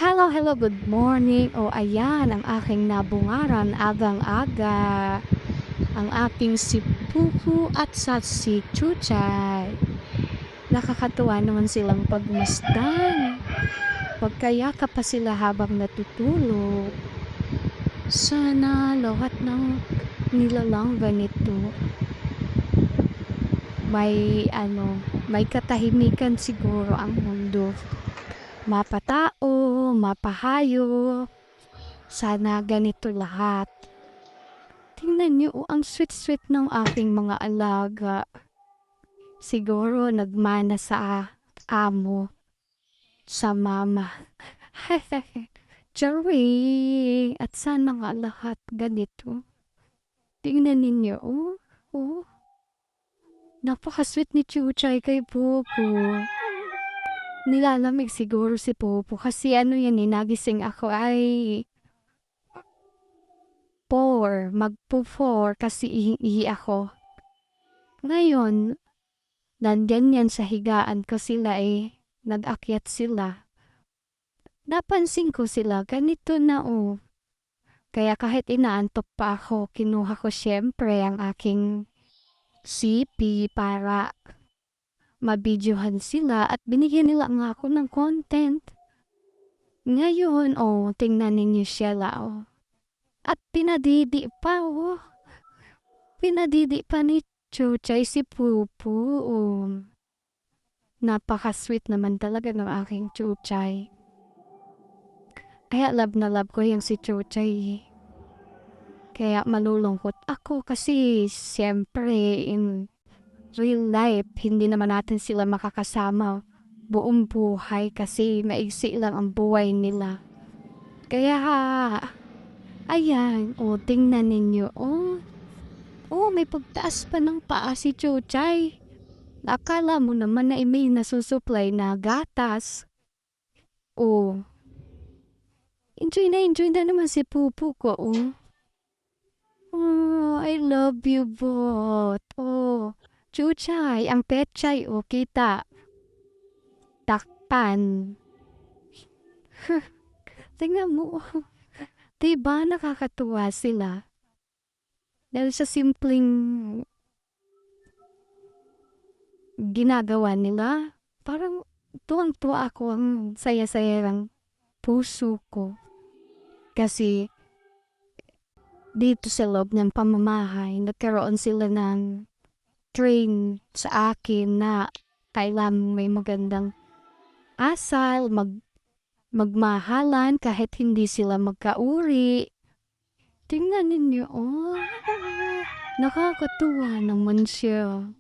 Hello, hello, good morning. O ayan, ang aking nabungaran agang-aga. Ang aking si Pupu at si Chuchay. Nakakatuwa naman silang pagmasdan. Pagkayakap pa sila habang natutulog. Sana lahat ng nilalang ganito. May katahimikan siguro ang mundo. Mapatao, mapahayo. Sana ganito lahat. Tingnan niyo, ang sweet-sweet ng aking mga alaga. Siguro nagmana sa amo, sa mama. Charing! At sana nga lahat ganito. Tingnan ninyo, oh. Napaka-sweet ni Chuchay kay Popo. Nilalamig siguro si Popo kasi nagising ako ay 4, magpo-4 kasi ihi ako. Ngayon, nandyan yan sa higaan ko sila nag-akyat sila. Napansin ko sila, ganito na Kaya kahit inaantok pa ako, kinuha ko syempre ang aking CP para mabidyohan sila at binigyan nila nga ako ng content. Ngayon, tingnan ninyo sila, At pinadidi pa, Pinadidi pa ni Chuchay si Pupu, Napaka-sweet naman talaga ng aking Chuchay. Kaya love na love ko yung si Chuchay. Kaya malulungkot ako kasi siyempre in real life, hindi naman natin sila makakasama buong buhay kasi maigsi lang ang buhay nila. Kaya, ayan, tingnan ninyo, may pagtaas pa ng paa si Chuchay. Akala mo naman na may nasusupply na gatas. Enjoy na naman si Pupu ko, I love you both. Chuchay, ang petchay, kita. Takpan. Tingnan mo, diba nakakatuwa sila? Dahil sa simpleng ginagawa nila, parang tuwang-tuwa ako, ang saya-saya ng puso ko. Kasi dito sa loob ng pamamahay, nagkaroon sila ng train sa akin na kailangan may magandang asal, magmahalan kahit hindi sila magkauri. Tingnan ninyo, nakakatuwa naman siya.